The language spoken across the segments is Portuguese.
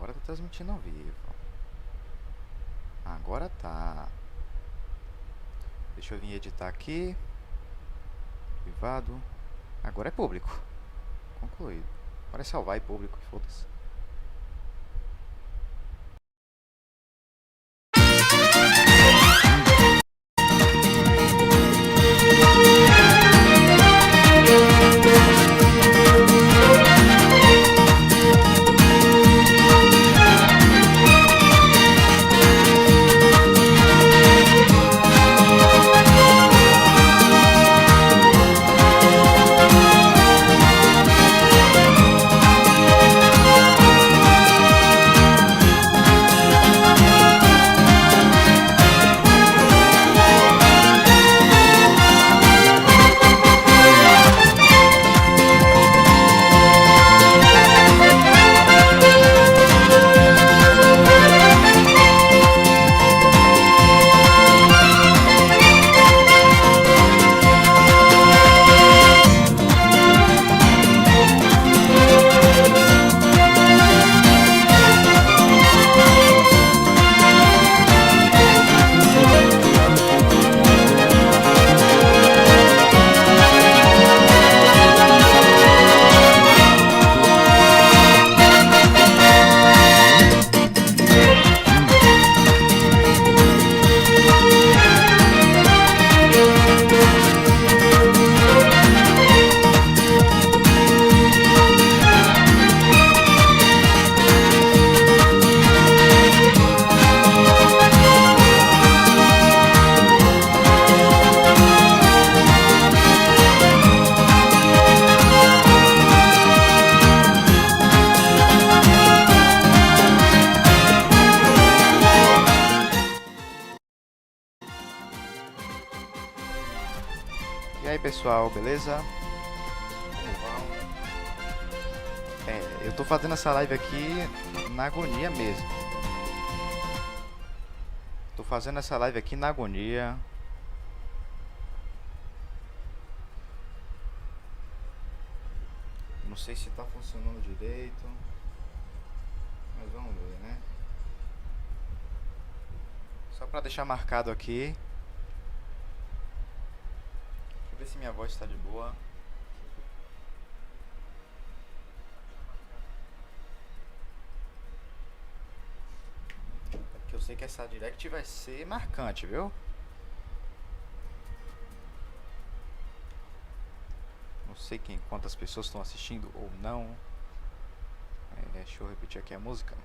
Agora tá transmitindo ao vivo. Agora tá. Deixa eu vir editar aqui. Privado. Agora é público. Concluído. Agora é salvar e público, foda-se. E aí pessoal, beleza? Como vão? Eu tô fazendo essa live aqui na agonia mesmo. Tô fazendo essa live aqui na agonia. Não sei se tá funcionando direito, mas vamos ver, né? Só pra deixar marcado aqui. Deixa eu ver se minha voz tá de boa. Porque eu sei que essa direct vai ser marcante, viu? Não sei quantas pessoas estão assistindo ou não. Deixa eu repetir aqui a música.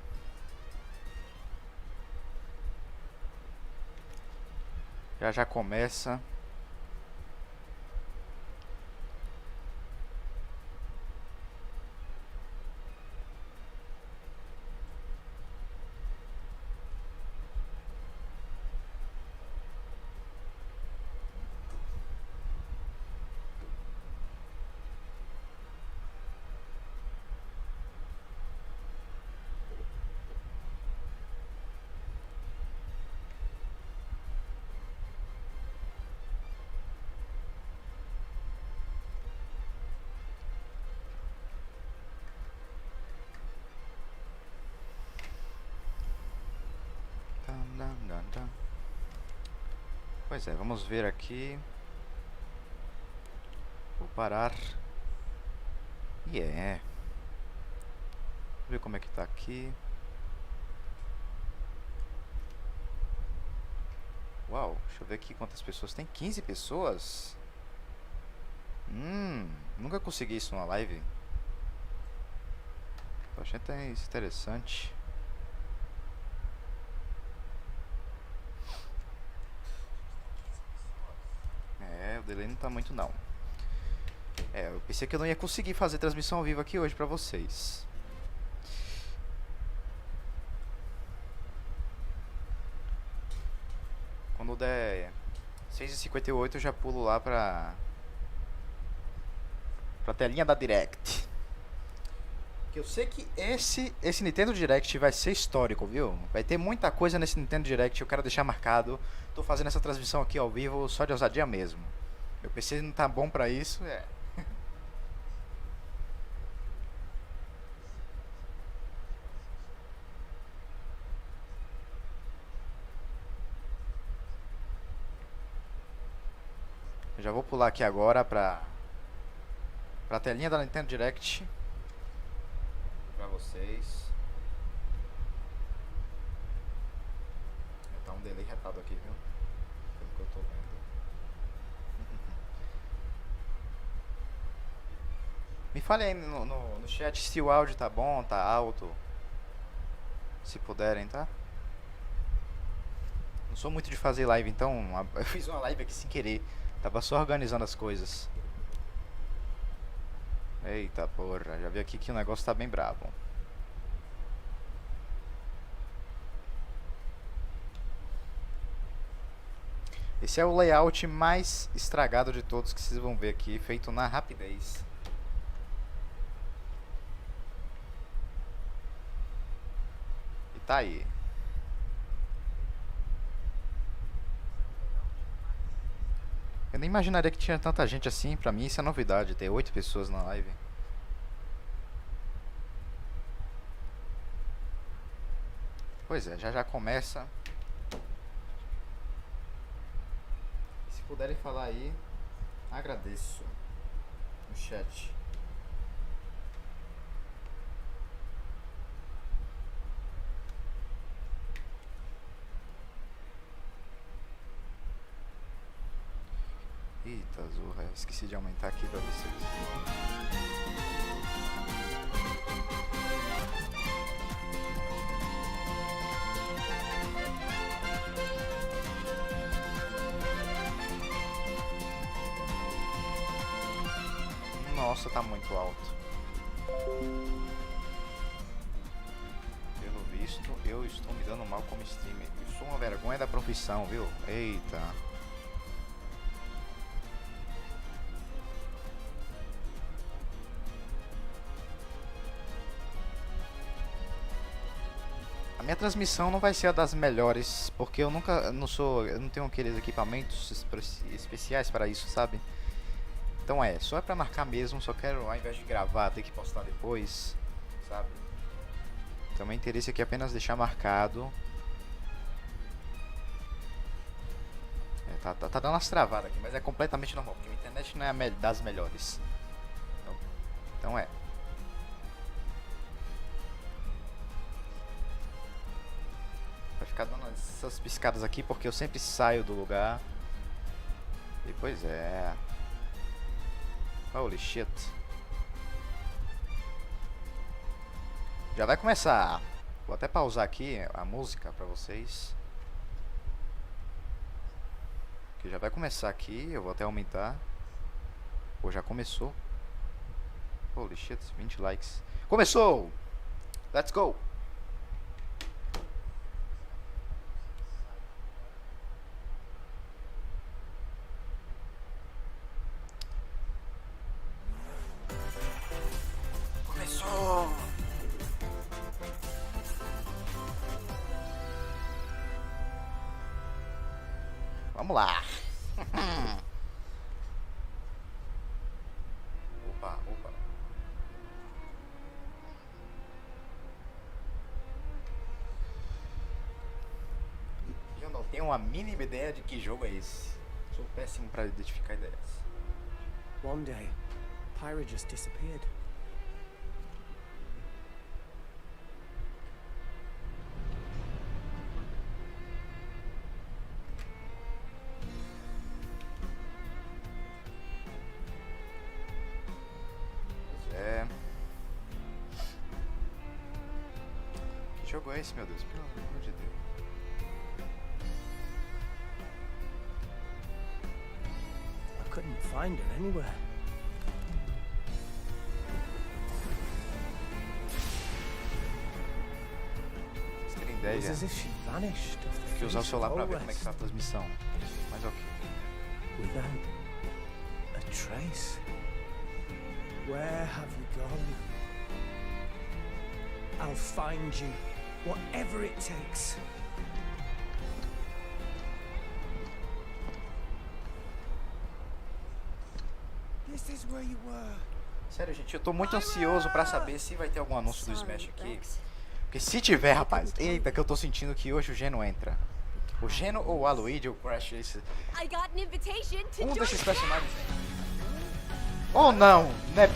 Já começa. Pois é, vamos ver aqui. Vou parar. Vamos ver como é que tá aqui. Uau, deixa eu ver aqui quantas pessoas tem. 15 pessoas? Nunca consegui isso numa live. Tô achando isso interessante. O delay não tá muito não. Eu pensei que eu não ia conseguir fazer transmissão ao vivo aqui hoje pra vocês. Quando der 6h58 eu já pulo lá pra telinha da Direct. Que eu sei que esse Nintendo Direct vai ser histórico, viu? Vai ter muita coisa nesse Nintendo Direct, eu quero deixar marcado. Tô fazendo essa transmissão aqui ao vivo só de ousadia mesmo. Meu PC não tá bom pra isso, Eu já vou pular aqui agora pra telinha da Nintendo Direct pra vocês. Tá um delay retado aqui, viu? Pelo que eu tô vendo. Me fale aí no chat se o áudio tá bom, tá alto. Se puderem, tá? Não sou muito de fazer live, então eu fiz uma live aqui sem querer. Tava só organizando as coisas. Eita porra, já vi aqui que o negócio tá bem brabo. Esse é o layout mais estragado de todos que vocês vão ver aqui, feito na rapidez. E tá aí. Eu nem imaginaria que tinha tanta gente assim. Pra mim isso é novidade, ter 8 pessoas na live. Pois é, já começa. Se puderem falar aí, agradeço. No chat. Eita, zorra, esqueci de aumentar aqui pra vocês. Nossa, tá muito alto. Pelo visto, eu estou me dando mal como streamer. Eu sou uma vergonha da profissão, viu? Eita. A minha transmissão não vai ser a das melhores, porque eu não tenho aqueles equipamentos especiais para isso, sabe? Então só é pra marcar mesmo, só quero, ao invés de gravar, ter que postar depois, sabe? Então meu interesse aqui é apenas deixar marcado. Tá dando umas travadas aqui, mas é completamente normal, porque a internet não é das melhores. Então vai ficar dando essas piscadas aqui porque eu sempre saio do lugar. E pois é. Holy shit. Já vai começar. Vou até pausar aqui a música pra vocês. Que já vai começar aqui. Eu vou até aumentar. Pô, já começou. Holy shit, 20 likes. Começou! Let's go! Vamos lá. Opa. Eu não tenho a mínima ideia de que jogo é esse. Sou péssimo para identificar ideias. One day, Pyra just disappeared. Que jogo é esse, meu Deus? Pelo amor de Deus. I couldn't find her anywhere. Vocês terem It was ideia? as if she vanished off the Tem que usar o face celular of pra all ver como é que rest, tá a transmissão. Mas ok. without a trace. Where have you gone? I'll find you, whatever it takes. This is where you were. Sério, gente, eu tô muito ansioso pra saber se vai ter algum anúncio do Smash aqui. Porque se tiver, rapaz, eita, que eu tô sentindo que hoje o Geno entra. O Geno ou a Luigi ou o Crash, esse. I got an invitation to Um join desses personagens. Ou não, né?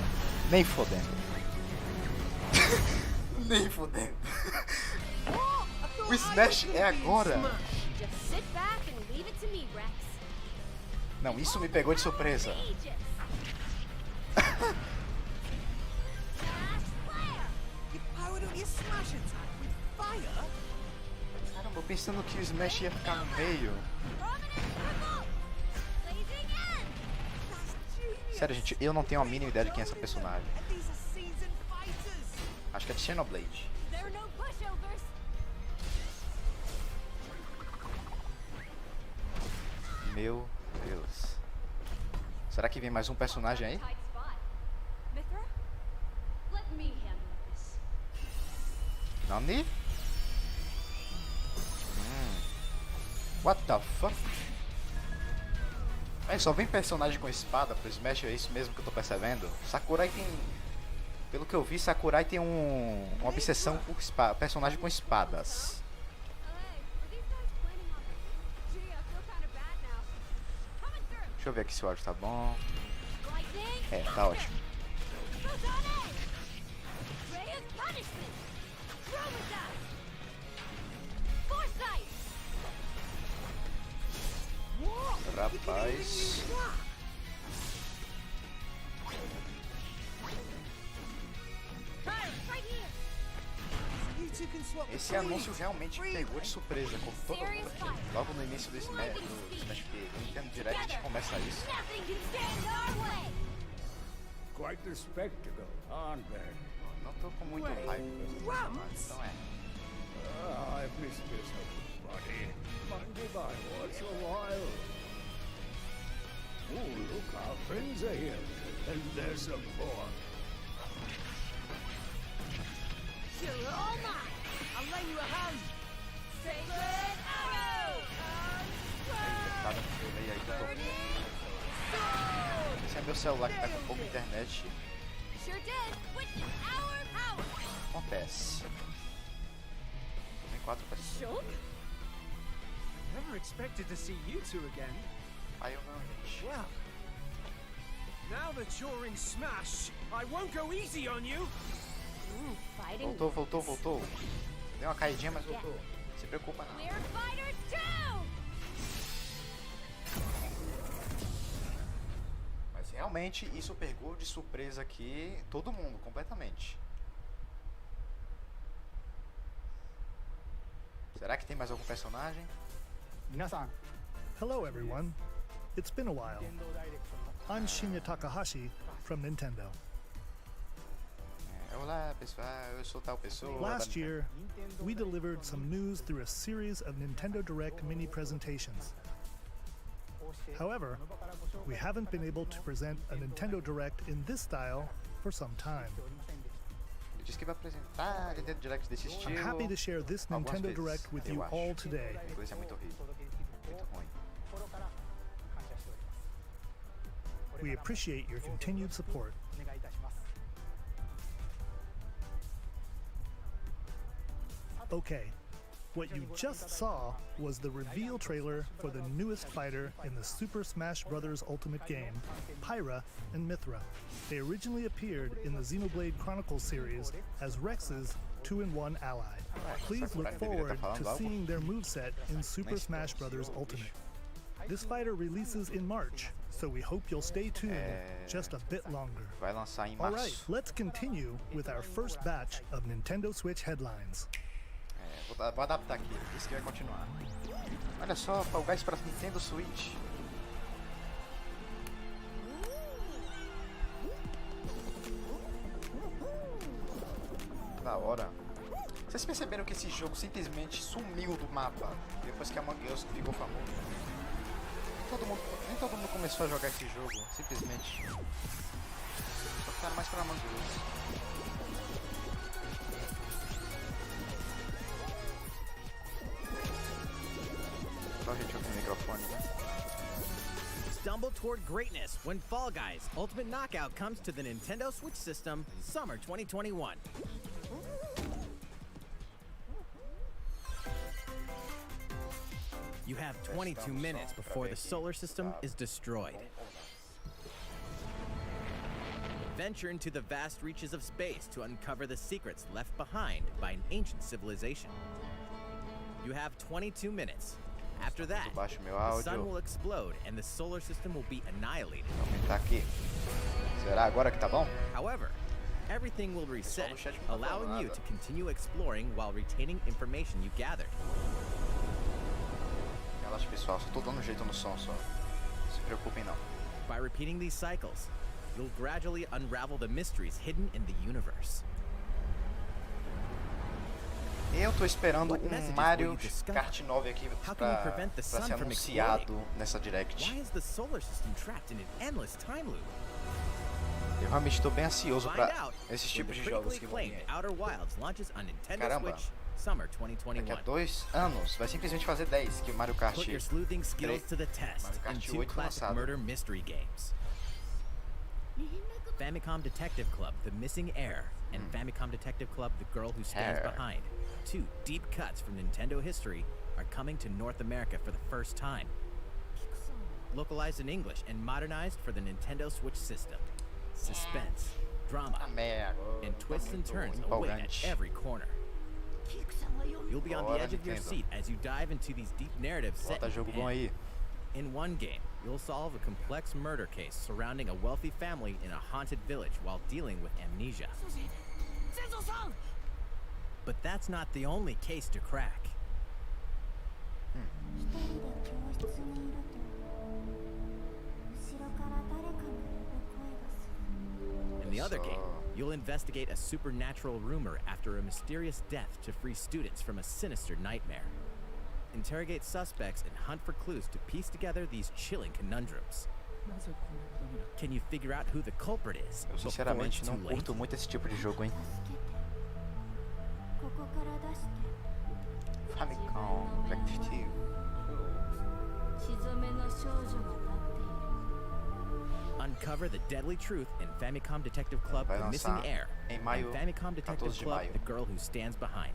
Nem fodendo. Nem fodendo. O Smash é agora. Just sit back and leave it to me, Rex. Não, isso me pegou de surpresa. Aegis. You powered up your smash attack with fire? Caramba, eu pensando que o Smash ia ficar no meio. Prominent revolt. Blazing end. That's genius. Sério, gente, eu não tenho a mínima ideia de quem é essa personagem. And these are seasoned fighters. Acho que é Xenoblade. There are no pushovers. Meu Deus. Será que vem mais um personagem aí? Tight spot. Mithra? Let me handle this. Nani? What the fuck? Aí só vem personagem com espada pro Smash, é isso mesmo que eu tô percebendo? Sakurai tem... Pelo que eu vi, Sakurai tem uma obsessão por personagem com espadas. Hey, are these guys planning on me? Gee, I feel kind of bad now. Coming through. Deixa eu ver aqui se o áudio tá bom. Lightning. É, tá ótimo. Photonic. Ray of punishment. Chromosome. Foresight. Rapaz. Right here. You two can swap Esse the anúncio fleet. realmente me pegou de surpresa com todo mundo aqui. Logo no início do Smash, que o Nintendo Direct começa isso. Nothing can stand in our way. Quite the spectacle, aren't they? Não tô com muito hype pra esse personagem, então é. I've missed this old buddy. Mind if I watch a while? Oh, look, our friends are here. And there's some more. You're all mine. I'll lay you a hand. Sacred arrow. Cada delay aí que eu tô com. Esse é meu celular que tá com pouca internet. Sure did. Which is our power. Acontece. Tem 4 pessoas. Joke? Never expected to see you two again. Aí eu não, gente. Well, now that you're in Smash, I won't go easy on you. Fighting. Voltou. Deu uma caidinha, mas voltou. Não se preocupa não. We're fighters too. Mas realmente isso pegou de surpresa aqui todo mundo, completamente. Será que tem mais algum personagem? Hello, everyone. It's been a while. I'm Shinya Takahashi from Nintendo. Olá pessoal, eu sou tal pessoa. Last year, we delivered some news through a series of Nintendo Direct mini presentations. However, we haven't been able to present a Nintendo Direct in this style for some time. Ele disse que vai apresentar a Nintendo Direct desse I'm estilo. happy to share this algumas Nintendo vezes, Direct with eu you acho. all today. O inglês é muito horrível. Muito ruim. We appreciate your continued support. Okay, what you just saw was the reveal trailer for the newest fighter in the Super Smash Bros. Ultimate game, Pyra and Mithra. They originally appeared in the Xenoblade Chronicles series as Rex's 2-in-1 ally. Please look forward to seeing their moveset in Super Smash Bros. Ultimate. This fighter releases in March, so we hope you'll stay tuned just a bit longer. Vai lançar em Alright, março. let's continue with our first batch of Nintendo Switch headlines. Vou adaptar aqui, isso que vai continuar. Olha só, Fall Guys para Nintendo Switch. Da hora. Vocês perceberam que esse jogo simplesmente sumiu do mapa depois que a Among Us ficou famoso? Nem todo mundo começou a jogar esse jogo, simplesmente. Só ficaram mais pra Among Us. Só a gente ouve o microfone, né? Stumble toward greatness when Fall Guys Ultimate Knockout comes to the Nintendo Switch system summer 2021. You have 22 minutes before the solar system is destroyed. Venture into the vast reaches of space to uncover the secrets left behind by an ancient civilization. You have 22 minutes. After that, Baixo meu the sun áudio. will explode and the solar system will be annihilated. Vou aumentar aqui. Será agora que tá bom? However, everything will reset, no chat não tá allowing falando you nada. to continue exploring while retaining information you gathered. Relaxa, pessoal. Só tô dando um jeito no som só. Não se preocupem não. By repeating these cycles, you'll gradually unravel the mysteries hidden in the universe. Eu tô esperando What messages Mario will you discover? Kart 9 aqui How can you pra prevent the sun ser from anunciado nessa Direct. Why is the solar system trapped in an endless time loop? Eu realmente tô bem ansioso Find pra out esses when tipos the de jogos critically que vão vir acclaimed aí. Outer Wilds launches on Nintendo Caramba. Switch Summer Daqui 2021. a 2 anos vai simplesmente fazer 10 que o Mario Kart Put your sleuthing skills to the test Mario Kart in 2 8 classic lançado. murder mystery games. Famicom Detective Club, The Missing Heir, and Famicom Detective Club, The Girl Who Stands Heir. Behind. 2 deep cuts from Nintendo history are coming to North America for the first time. Localized in English and modernized for the Nintendo Switch system. Suspense, drama, and twists and turns await at empolgante. every corner. You'll be on the Bora, edge of your Nintendo. seat as you dive into these deep narratives set Bota in jogo bom Japan. aí. In one game, you'll solve a complex murder case surrounding a wealthy family in a haunted village while dealing with amnesia. But that's not the only case to crack. In the other game, you'll investigate a supernatural rumor after a mysterious death to free students from a sinister nightmare. Interrogate suspects and hunt for clues to piece together these chilling conundrums. Can you figure out who the culprit is Eu before it's sinceramente too não late? curto muito esse tipo de jogo, hein. Famicom Detective. Uncover the deadly truth in Famicom Detective Club, Vai The Missing lançar Heir, em and maio, Famicom Detective 14 de Club, maio. The Girl Who Stands Behind.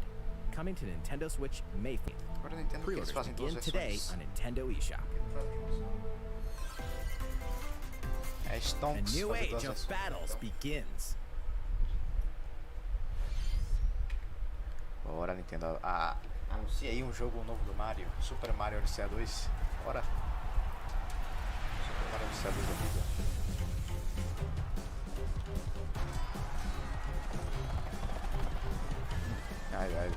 Coming to Nintendo Switch May 5th. Agora eu entendo que eles Pre-orders fazem duas begin today versões. on Nintendo eShop. É A Stonks new fazer age duas of versões. battles begins. Bora, Nintendo. Anuncia aí um jogo novo do Mario. Super Mario Odyssey 2. Bora. Super Mario Odyssey 2 da vida. Ai, ai.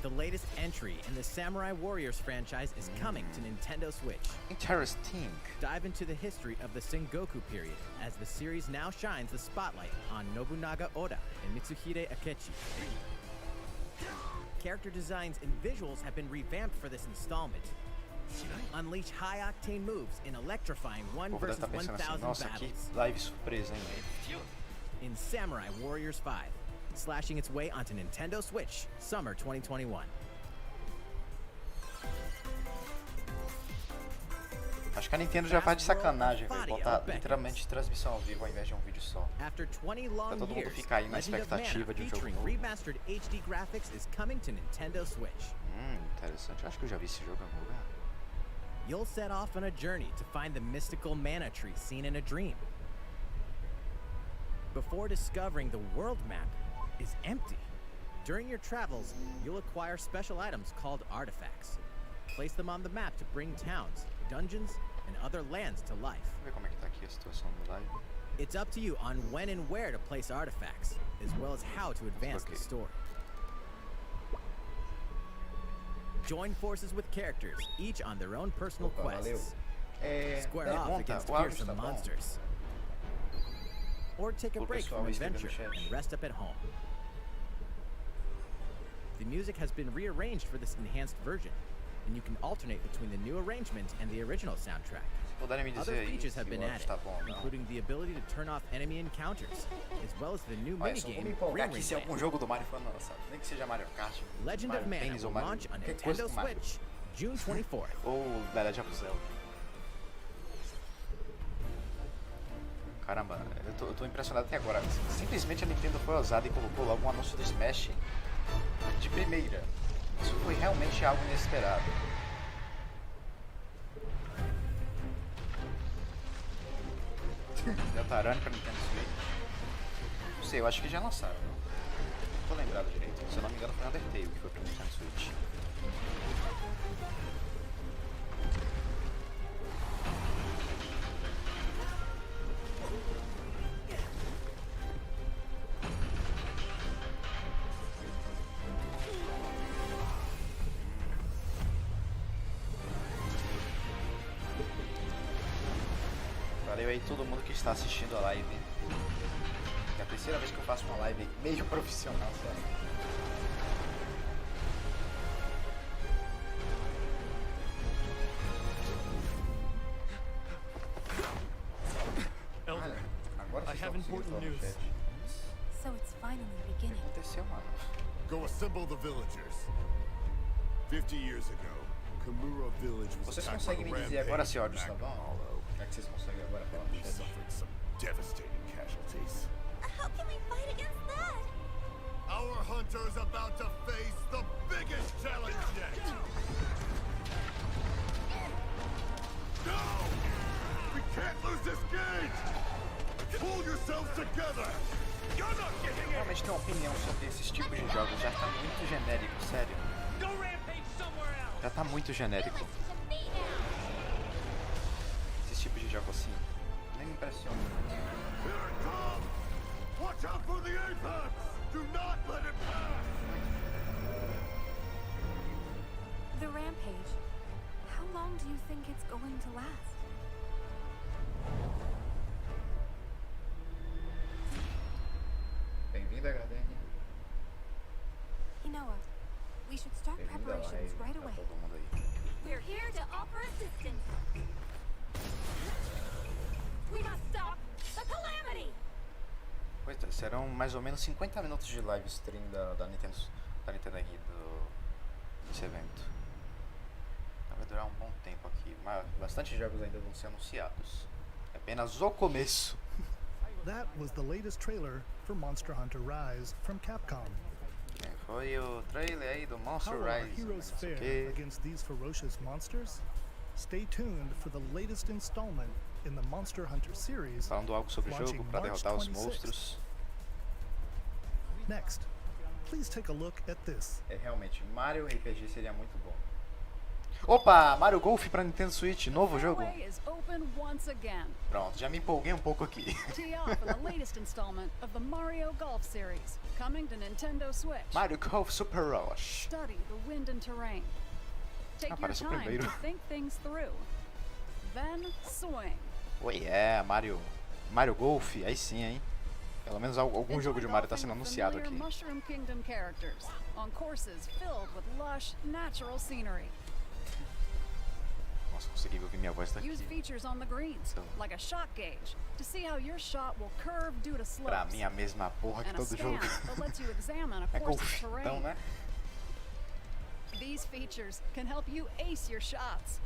The latest entry in the Samurai Warriors franchise is coming to Nintendo Switch. Interesting. Dive into the history of the Sengoku period as the series now shines the spotlight on Nobunaga Oda and Mitsuhide Akechi. Character designs and visuals have been revamped for this installment. Unleash high-octane moves in electrifying O 1 povo deve versus estar pensando assim, 1,000 nossa, que battles live surpresa, hein? in Samurai Warriors 5, slashing its way onto Nintendo Switch Summer 2021. Acho que a Nintendo já faz de sacanagem, velho. Botar literalmente transmissão ao vivo ao invés de um vídeo só. After 20 long todo mundo years, ficar aí na Legend of expectativa Mana, de um jogo featuring novo. remastered HD graphics, is coming to Nintendo Switch. Interessante. Eu acho que eu já vi esse jogo em algum lugar. You'll set off on a journey to find the mystical mana tree seen in a dream. Before discovering the world map is empty. During your travels, you'll acquire special items called artifacts. Place them on the map to bring towns, dungeons, and other lands to life. Vamos ver como é que tá aqui a situação do live. It's up to you on when and where to place artifacts, as well as how to advance the Okay. story. Join forces with characters, each on their own personal Opa, valeu. quests. Square off Pergunta, against o áudio fearsome tá bom? monsters. Or take a Pro break pessoal from escrever no adventure chat. and rest up at home. The music has been rearranged for this enhanced version. and you can alternate between the new arrangement and the original soundtrack. Puderem me Other dizer aí features se have o been áudio added, está bom ou não. including the ability to turn off enemy encounters, as well as the new Olha, só vou me minigame empolgar Ring aqui Ring se algum Land. jogo do Mario for lançado. Nem que seja Mario Kart, Legend Mario of Mana Tennis ou will Mario... launch on qualquer coisa Nintendo com Mario. Switch June 24th. Ou Legend of Zelda. Caramba, eu tô impressionado até agora. Simplesmente a Nintendo foi ousada e colocou logo um anúncio do Smash de primeira. Isso foi realmente algo inesperado. Deltarune pra Nintendo Switch. Não sei, eu acho que já lançaram, não? Não tô lembrado direito. Se eu não me engano foi Undertale que foi pra Nintendo Switch. Valeu aí todo mundo que está assistindo a live. É a terceira vez que eu faço uma live meio profissional, sério. Olha, agora vocês estão conseguindo falar no chat. So it's finally O que beginning. aconteceu, mano? Go assemble the villagers. 50 years ago, Kamura Village was Vocês attacked by conseguem a me dizer agora se o áudio rampage está bom? Hollow. É que vocês conseguem agora falar no We chat. suffered some devastating casualties. How can we fight against that? Our hunter's about to face the biggest challenge yet. No! We can't lose this gate! Pull yourselves together! You're not getting it! Realmente tenho uma opinião sobre esses tipos de jogos. Já tá muito genérico, sério. Go rampage somewhere else. Já tá muito genérico. Esses tipos de jogo assim. Nem me impressiona. Here it comes! Watch out for the apex! Do not let it pass! The rampage. How long do you think it's going to last? Bem-vindo a Gardenia. You know what? We should start Bem-vindo à live. preparations right Tá away. todo mundo aí. We're here to offer assistance. We must stop the calamity. Pois é, serão mais ou menos 50 minutos de live stream da Nintendo aqui desse evento. Então vai durar um bom tempo aqui, mas bastante jogos ainda vão ser anunciados. É apenas o começo. That was the latest trailer for Monster Hunter Rise from Capcom. Foi o trailer aí do Monster How will our Rise. heroes não sei o fare quê. against these ferocious monsters? Stay tuned for the latest installment in the Monster Hunter series. Falando algo sobre o launching jogo para March derrotar os 26th. monstros. Next, please take a look at this. É realmente, Mario RPG seria muito bom. Opa, Mario Golf para Nintendo Switch, novo jogo. Way is open once again. Pronto, já me empolguei um pouco aqui. Tee off in the latest installment of the Mario Golf series, coming to Nintendo Switch. Mario Golf Super Rush. Study the wind and terrain. Take your parece o time primeiro. to think things through. Then swing. Oh yeah, Mario Golf, aí sim, hein? Pelo menos algum jogo de Mario está sendo anunciado aqui. Mushroom Kingdom characters on courses filled with lush, natural scenery. Nossa, consegui ouvir minha voz daqui. Use features on the greens, like a shot gauge, to see how your shot will curve due to Pra slopes. mim, a mesma porra que And a todo scan jogo. that lets you examine a É course's golfe, terrain. então, né? These features can help you ace your shots.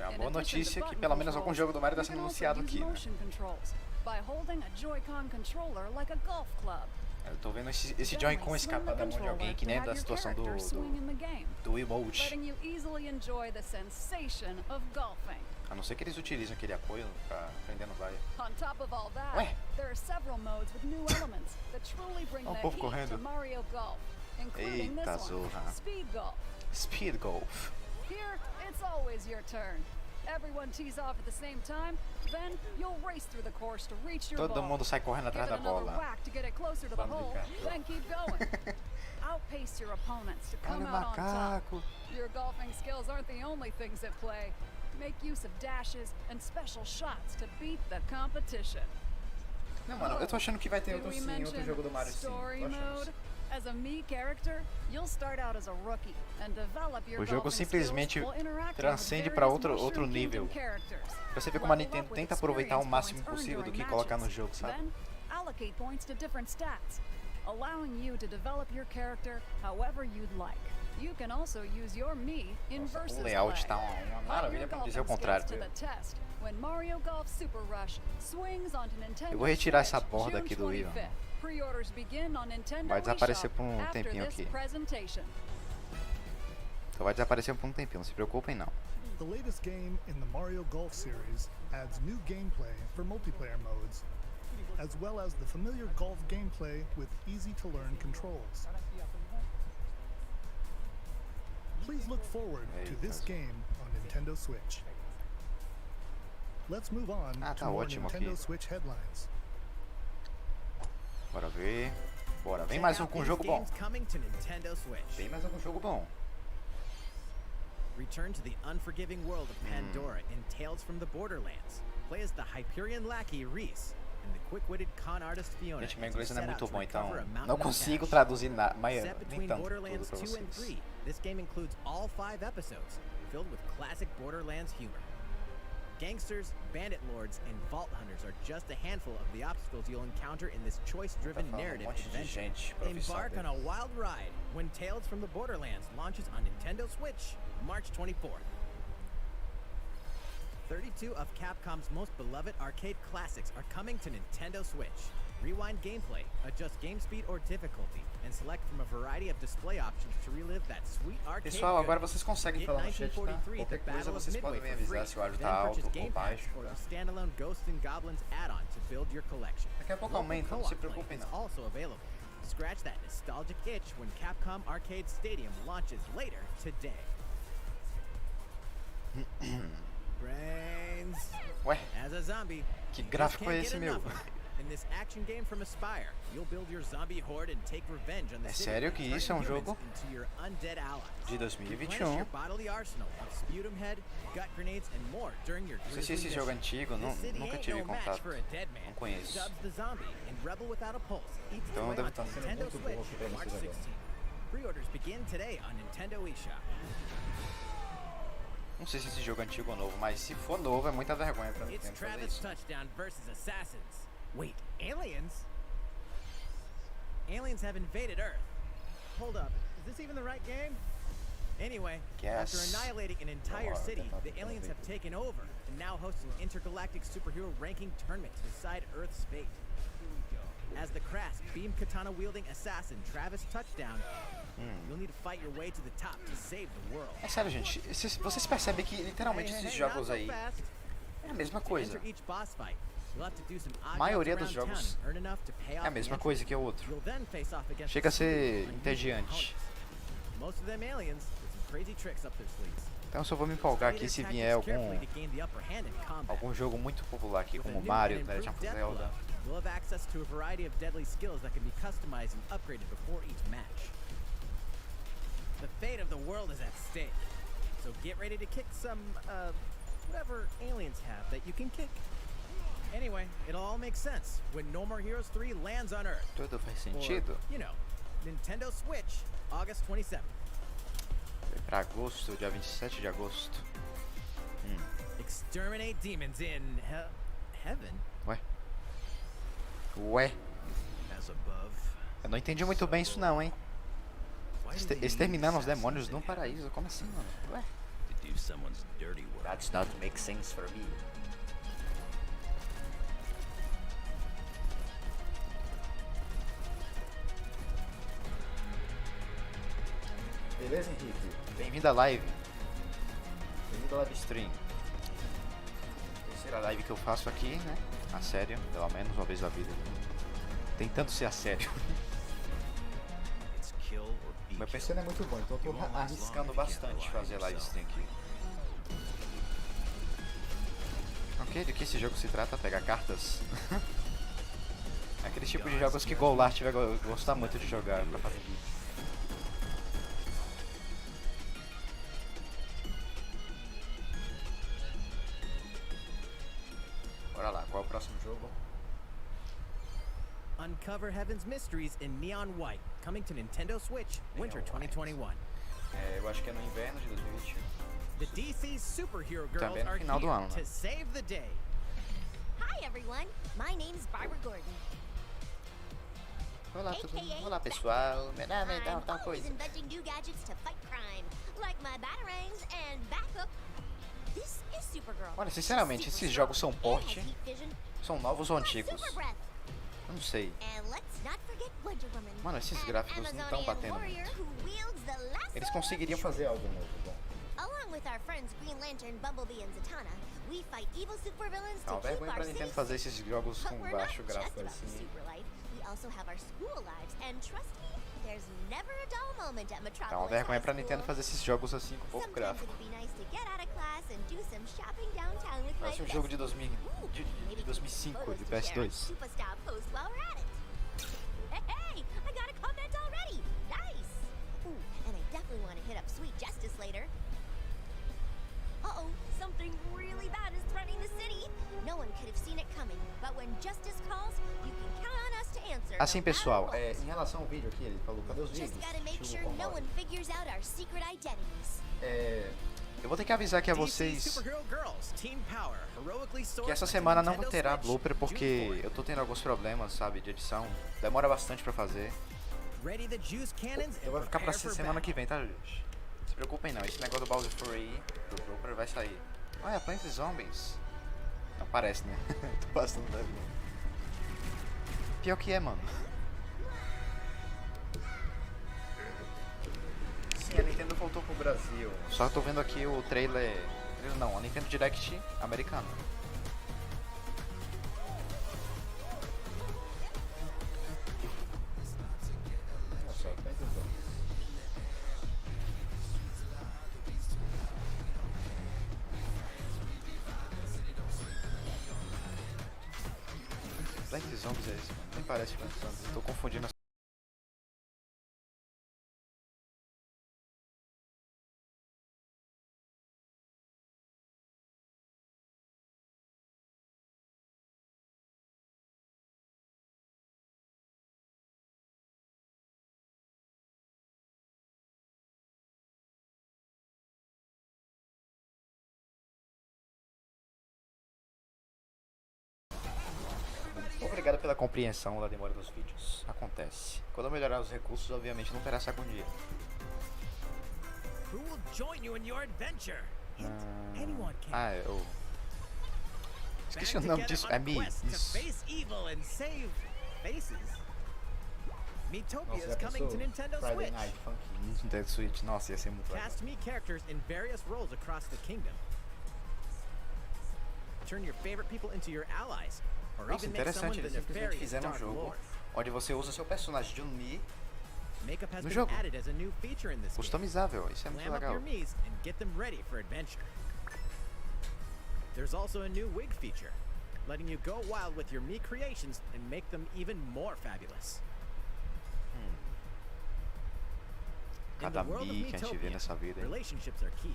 É uma In boa addition to notícia que button pelo menos algum controls, jogo do Mario está you sendo can also anunciado use aqui, né? motion controls by holding a Joy-Con controller like a golf club. Eu tô vendo esse Gently Joy-Con swing escapar the da mão de alguém, controller que to nem have da your situação character swing in the game, do emote. letting you easily enjoy the sensation of golfing. A não ser que eles utilizem aquele apoio pra prender no vai. On top of all that, Ué? there are several modes with new elements that truly bring Ó, o the povo heat correndo. to Mario Golf, including Eita, this one, zorra. Speed Golf. Speed Golf. Here, it's always your turn. Everyone tees off at the same time, then you'll race through the course to reach your Todo ball. mundo sai correndo Give atrás it da another bola. whack to get it closer to the Bando de hole, cachorro. then keep going. Outpace your opponents to come Olha o out on top. macaco. Your golfing skills aren't the only things at play. Make use of dashes and special shots to beat the competition. Não, mano, eu tô achando que vai ter Did outro we sim, outro mention jogo do Mario sim. story Tô achando mode? sim. As a me character, you'll start out as a rookie and develop your O jogo golfing simplesmente skills while interacting transcende with para various outro Mushroom nível. Kingdom characters. Pra você ver como a Level Nintendo up with tenta aproveitar o experience máximo points possível earned do que during colocar no matches. jogo, sabe? Then, allocate points to different stats, allowing you to develop your character however you'd like. You can also use your me in Nossa, versus o layout play. tá uma Put your maravilha, pra não dizer o golfing contrário. skills to the test when Mario Golf Super Rush swings onto Nintendo Eu vou retirar Switch, essa borda June aqui do Wii, ó. 25th. Pre-orders begin on Nintendo Vai desaparecer eShop por um after tempinho this aqui. presentation. Então vai desaparecer por um tempinho, não se preocupem não. The latest game in the Mario Golf series adds new gameplay for multiplayer modes, as well as the familiar golf gameplay with easy-to-learn controls. Please look forward to this game on Nintendo Switch. Let's move on Ah, to tá more ótimo aqui. Nintendo Switch headlines. Bora ver. Bora, vem Check mais out com um these jogo bom. games coming to Nintendo Switch. Vem mais algum jogo bom. Return to the unforgiving world of Pandora in Tales from the Borderlands. Play as the Hyperion lackey Reese and the quick-witted con artist Fiona. Gente, meu as you inglês não é set out muito to bom, então recover a mountain não of consigo cash. traduzir nada, mas Set nem between tanto tudo Borderlands pra 2 and vocês. 3, this game includes all 5 episodes, filled with classic Borderlands humor. Gangsters, bandit lords, and vault hunters are just a handful of the obstacles you'll encounter in this choice-driven Tá falando narrative monte de adventure. gente profissional Embark on dele. a wild ride when Tales from the Borderlands launches on Nintendo Switch, March 24th. 32 of Capcom's most beloved arcade classics are coming to Nintendo Switch. Rewind gameplay, adjust game speed or difficulty, and select from a variety of display options to relive that sweet arcade Pessoal, agora goodness. vocês conseguem Get falar no chat, tá? 1943, Qualquer the coisa Battle of vocês Midway podem me for free. avisar se o áudio Then tá alto purchase ou Game Pass baixo. or Tá? the standalone Ghosts and Goblins add-on to build your collection. Daqui a pouco Local aumenta, não co-op se play preocupem is não. also available. Scratch that nostalgic itch when Capcom Arcade Stadium launches later today. Brains. Ué, As a zombie, que you gráfico can't é esse, get meu? enough of it. In this action game from Aspyr, you'll build your zombie horde and take revenge on the É city, sério que isso é turning jogo? humans into your undead allies. De Replenish 2021. your bodily arsenal of sputum head, gut grenades, and more during your Não sei se esse grisly jogo é mission. antigo, This city nunca ain't tive no match contato. for a dead man. Não conheço. Stubbs the zombie and Rebel Without a Pulse eats Então their deve way estar onto sendo Nintendo muito bom Switch, aqui pra March vocês agora. 16th. Pre-orders begin today on Nintendo eShop. Não sei se esse jogo é antigo ou novo, mas se for novo é muita vergonha pra It's Nintendo fazer Travis isso. Touchdown versus Assassins. Wait, aliens? Aliens have invaded Earth. Hold up, is this even the right game? Anyway, after Yes. annihilating an entire Bora, city, tentar the aliens have fazer. taken over and now host an intergalactic superhero ranking tournament to decide Earth's fate. As the crass, beam katana-wielding assassin Travis Touchdown, you'll need to fight your way to the top to save the world. É sério, gente, vocês percebem que literalmente esses jogos not aí so fast. é a mesma To coisa. enter each boss fight, you'll have to do some odd Maioria jumps dos around jogos town and earn enough to pay É off a the mesma entry. coisa que o outro. You'll then face off against Chega a ser unusual entediante. opponents. Most of them aliens with some crazy tricks up their sleeves. Então eu só vou me empolgar aqui se vier Carefully to gain the upper hand in combat. algum jogo muito popular aqui, With a como new Mario, and Legend improved of death Zelda. blow, you'll have access to a variety of deadly skills that can be customized and upgraded before each match. The fate of the world is at stake, so get ready to kick some, whatever aliens have that you can kick. Anyway, it'll all make sense when No More Heroes 3 lands on Earth. Tudo faz Or, sentido. you know, Nintendo Switch, August 27th. Foi pra agosto, dia 27 de agosto. Exterminate demons in heaven. Ué? Ué? As above, Eu não entendi muito bem isso não, hein? why do they need Exterminando os assassins demônios in no heaven? paraíso, como assim, mano? Ué? To do someone's dirty work. That's not make sense for me. Beleza, Henrique? Bem-vindo à live. Bem-vindo à live stream. Terceira live que eu faço aqui, né? A sério, pelo menos uma vez na vida. Tentando ser a sério. It's kill or be Meu PC killed. não é muito bom, então eu tô arriscando bastante fazer live stream aqui. Ok, do que esse jogo se trata? Pegar cartas? É aquele tipo de jogos que Goulart vai gostar muito de jogar pra fazer vídeo. Bora lá, qual é o próximo jogo? Uncover heaven's mysteries in neon white, coming to Nintendo Switch, winter Neon white. 2021. Eu acho que é no inverno de 2021. The DC's superhero girls Também no are final do here ano, né? to save the day. Hi, everyone. My name's Barbara Gordon. Olá, tudo bem? AKA Olá, pessoal. Meu nome é I'm tal always coisa. inventing new gadgets to fight crime, like my batarangs and backup. This is Supergirl. Olha, sinceramente, She's esses super jogos são strong and porte? has heat vision. São novos ou antigos? Super breath. Eu não sei. And let's not forget Wonder Woman. Mano, esses an gráficos não estão Amazonian batendo warrior muito. who wields the lasso Eles of conseguiriam truth. fazer algo novo, bom. Along with our friends Green Lantern, Bumblebee, and Zatanna, we fight evil supervillains É to uma keep vergonha our pra city Nintendo safe. fazer esses jogos But com we're not baixo just gráfico about the assim. super life. We also have our school lives, and trust me, there's never a dull moment at Metropolis É uma vergonha High pra School. Nintendo fazer esses jogos assim com pouco Sometimes gráfico. it'd be nice to get out of class and do some shopping downtown with my Parece um jogo de besties. 2000, Ooh, de maybe 2005, photos de to share on PS2. Superstar post while we're at it. Hey, I got a comment already. Nice. Ooh, and I definitely want to hit up Sweet Justice later. Uh-oh, something really bad is threatening the city. No one could have seen it coming, but when justice calls, you can count on us to answer. Assim, no matter pessoal, what. em relação ao vídeo aqui, ele falou, cadê os vídeos? Just gotta make Deixa sure eu no arrumar. one figures out our secret identities. Eu vou ter que avisar aqui a DC vocês Superhero Girls, Team Power, heroically sourced que essa to semana não Nintendo terá Switch, blooper June porque 4th. eu tô tendo alguns problemas, sabe, de edição. Demora bastante pra fazer. Ready the juice cannons Eu and vou ficar pra prepare for semana battle. que vem, tá, gente? Não se preocupem não, esse negócio do Bowser Fury do blooper vai sair. Olha, Plants Zombies. Não parece, né? Tô passando da vida. Pior que é, mano. Sim, a Nintendo voltou pro Brasil. Só tô vendo aqui o trailer. Não, a Nintendo Direct americana. Olha só, Plants Zombies. Plants Zombies é esse, mano. Nem parece Plants Zombies. Eu tô confundindo as... Obrigado pela compreensão da demora dos vídeos. Acontece. Quando eu melhorar os recursos, obviamente não terá saco um dia. Who will join you in your adventure? Anyone can. Ah, eu... Esqueci o Band nome together disso. on É Mi. quest to Isso. face evil and save faces. Miitopia Nossa, is já coming pensou? to Nintendo Friday Switch. Night Funky Nintendo Switch. Nossa, ia ser muito legal. Cast me characters in various roles across the kingdom. Turn your favorite people into your allies, or Nossa, even make someone interessante. the Eles simplesmente nefarious fizeram um Dark jogo Lord. onde você usa seu personagem de um Mi Makeup has no been jogo. added as a new feature in this game. customizável. Isso é muito Glam up legal. your Miis and get them ready for adventure. There's also a new wig feature, letting you go wild with your Mii creations and make them even more fabulous. In the Cada world of Mi que a gente vê Miitopia, nessa vida, hein? relationships are key.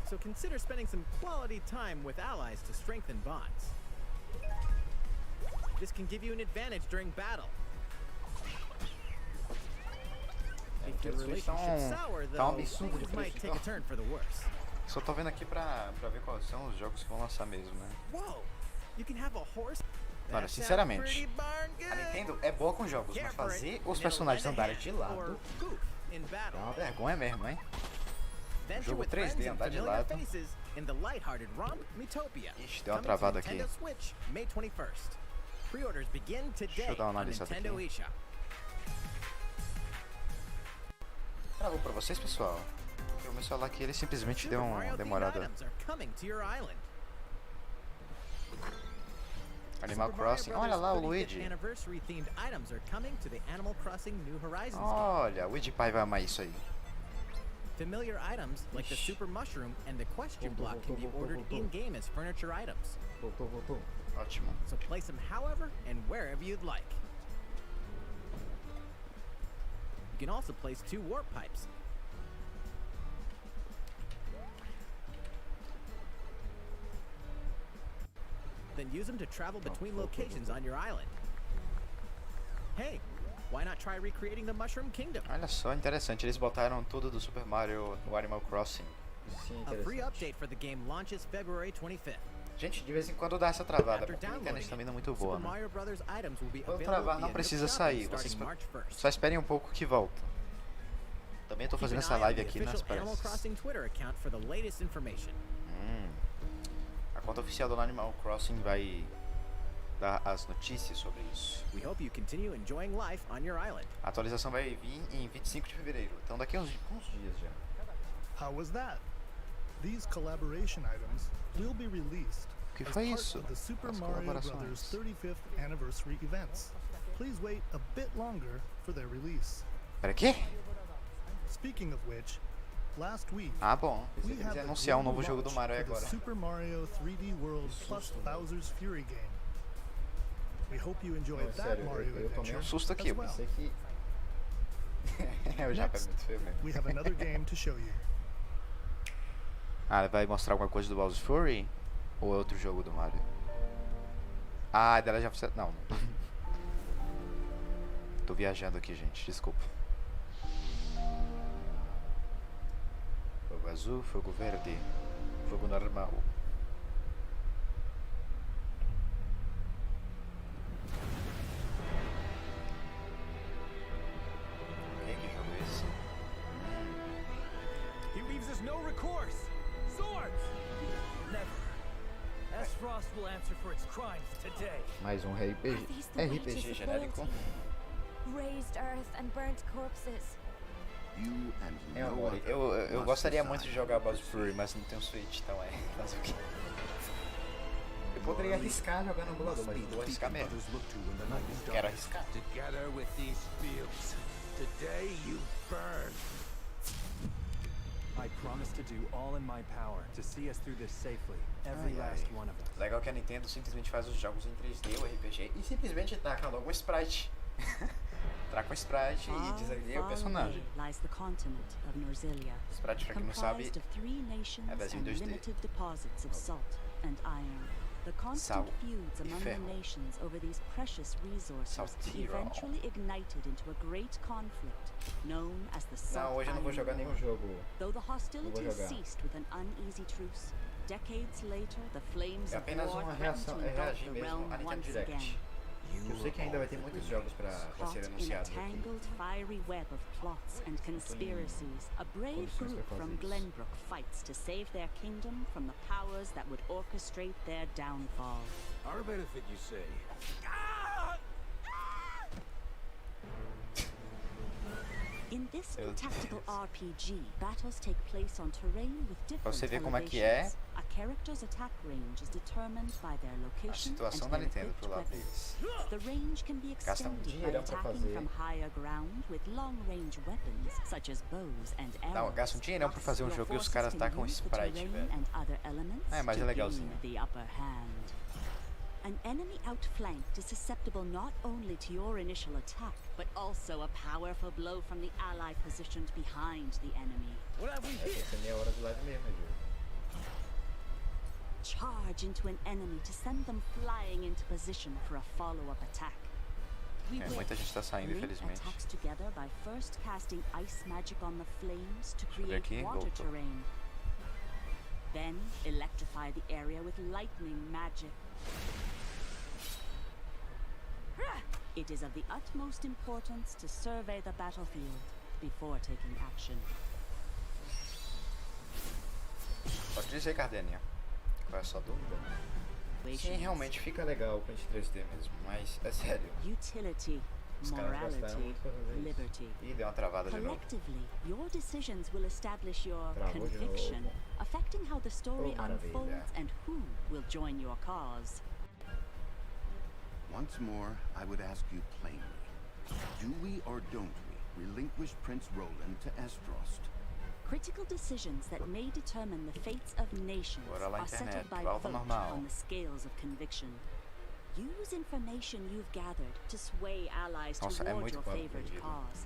So consider spending some quality time with allies to strengthen bonds. This can give you an advantage during battle. If your Aqueles Switch relationship's tão- sour, tá um though, absurdo de things might preço, take a então. turn for the worse. Só tô vendo aqui pra ver quais são os jogos que vão lançar mesmo, né? Whoa! You can have a horse. Olha, That sounds sinceramente, pretty darn good. a Nintendo é boa com jogos, mas Care for it, fazer and os it'll personagens lend a andarem hand de or lado poof in é battle. uma vergonha mesmo, hein? Venture jogo with 3D, friends and andar de familiar lado. faces in the lighthearted romp Miitopia. Ixi, deu uma Coming to travada aqui. Nintendo Switch, May 21st. Pre-orders begin today eu dar uma on analisada Nintendo aqui. eShop. Travou pra vocês, pessoal? Porque o meu celular aqui, ele simplesmente Super deu uma Mario-themed demorada. items are coming to your island. Animal Super Mario Crossing, Brothers olha lá o 35th Luigi. Anniversary themed items are coming to the Animal Crossing New Horizons game. Olha, o Luigi Pai vai amar isso aí. Familiar items like the Ixi. Super Mushroom and the Question Voltou, Block can be voltou, ordered voltou. in-game as furniture items. Voltou. Ótimo. So place them however and wherever you'd like. You can also place 2 warp pipes. Then use them to travel between locations on your island. Why not try recreating the Mushroom Kingdom? Olha só, interessante. Eles botaram tudo do Super Mario no Animal Crossing. Sim, A free interessante. update for the game launches February 25th. Gente, de vez em quando dá essa travada, After porque a downloading internet também não é muito it, boa, Super né? Mario Brothers items will be Quando available travar, não via precisa new sair. shopping Vocês starting March 1st. só esperem um pouco que volta. Também tô Keep fazendo an essa eye on live the aqui nas official Animal pressas. Crossing Twitter account for the latest information. A conta oficial do Animal Crossing vai dar as notícias sobre isso. We hope you continue enjoying life on your island. A atualização vai vir em 25 de fevereiro. Então daqui a uns dias já. How was that? These collaboration items will be released O que as foi part isso? of the Super As Mario Bros. colaborações. 35th anniversary events. Please wait a bit longer for their release. Pera, quê? Speaking of which, last week Ah, bom. we Pensei que had eles the iam anunciar um global novo jogo do launch Mario aí for the agora. Super Mario 3D World plus Bowser's Fury game. We hope you enjoyed that Mario eu tomei adventure um susto aqui. as Eu well. pensei que... o Japa é muito feio mesmo. We have another game to show you. Ah, vai mostrar alguma coisa do Bowser's Fury? Ou é outro jogo do Mario? Ah, dela já... Não. Tô viajando aqui, gente. Desculpa. Fogo azul, fogo verde, fogo normal. Que jogo é esse? He leaves us no recourse. Swords! Never. Frost will answer for its crimes today. Mais um RPG, Are these the wages RPG of genérico. loyalty? Raised earth and burnt corpses. You and É, no amor, other eu must gostaria decide muito de jogar Bowser's what Fury, mas não tenho Switch, então é. Fazer o quê? Eu poderia arriscar jogar no emulador, mas não vou arriscar mesmo. Quero arriscar. Together with these fields, today you burn. I promise to do all in my power to see us through this safely, every Ai, last ai. one of us. Legal que a Nintendo simplesmente faz os jogos em 3D, o RPG, e simplesmente taca logo um sprite. Traca um sprite e designa o personagem. Lies the continent of Norzilia, Sprite, pra quem não sabe, comprised of 3 nations é desenho and 2D. limited deposits of salt and iron. The constant Sal feuds e among the ferro. nations over these precious resources Saltiro. eventually ignited into a great conflict known as the Salt Não, hoje eu não vou Iron jogar War. nenhum jogo. Though the hostilities jogar. ceased with an uneasy truce, decades later the flames É of apenas war uma threatened reação, to é engulf reagir the mesmo realm a Nintendo once Direct. again. Eu sei que ainda vai ter muitos jogos pra Caught ser in a anunciados aqui. tangled, fiery web of plots and conspiracies, a brave condições group pra from fazer isso. Glenbrook fights to save their kingdom from the powers that would orchestrate their downfall. Our benefit, you say? In this Meu new tactical Deus. RPG, battles take place on terrain with different você ver como é que elevations. é A character's attack range is determined by their A location situação and da their Nintendo equipped pro lado weapons. deles. The range can be Gastam extended by dinheirão pra attacking fazer. from higher ground with long-range weapons such as bows and arrows. Não, gastam dinheirão pra fazer um Your jogo e os forces caras can tacam use the sprite, terrain velho. and other elements É, mas é to legalzinho. gain the upper hand. An enemy outflanked is susceptible not only to your initial attack, but also a powerful blow from the ally positioned behind the enemy. What have we here? Essa é meia hora de live mesmo, viu? Charge into an enemy to send them flying into position for a follow-up attack. We É, will muita gente tá saindo, link infelizmente. attacks together by first casting ice magic on the flames to eu ver create aqui, water voltou. terrain. Then electrify the area with lightning magic. It is of the utmost importance to survey the battlefield before taking action. Pode dizer, Cardeninha. Qual é a sua dúvida? Sim, realmente fica legal com esse 3D mesmo, mas é sério. Utility, Os caras gastaram morality, muito pra fazer isso. liberty. Ih, deu uma travada de novo. Collectively, your decisions will establish your Travou de conviction, novo. affecting how the story Oh, maravilha. unfolds and who will join your cause. Once more, I would ask you plainly, do we or don't we relinquish Prince Roland to Estrost? Critical decisions that may determine the fates of nations Bora lá, are settled internet, by volta vote normal. on the scales of conviction. Use information you've gathered to sway allies Nossa, é toward muito your quadro favorite perdido. cause.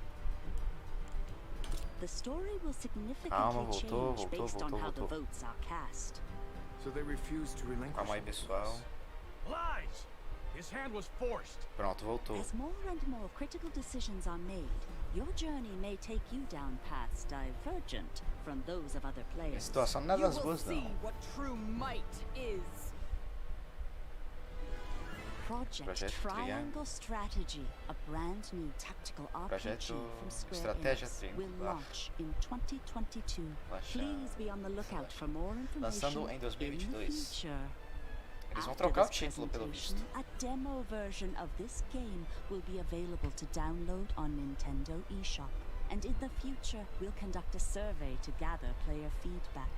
The story will significantly Calma, voltou, change voltou, based on voltou, how the voltou. votes are cast. So they refuse to relinquish. Calma aí, pessoal. Lies! His hand was forced. Pronto, voltou. As more and more critical decisions are made, your journey may take you down paths divergent from those of other A players. situação não é You das will boas, see não. what true might is. Project Projeto Triangle Strategy, a brand new tactical RPG Projeto from Square Estratégia Enix, will Triangular. launch in 2022. Please be on the lookout for more information Lançando em in the 2022. future. Eles vão After trocar o this título, pelo visto. presentation, a demo version of this game will be available to download on Nintendo eShop. And in the future, we'll conduct a survey to gather player feedback.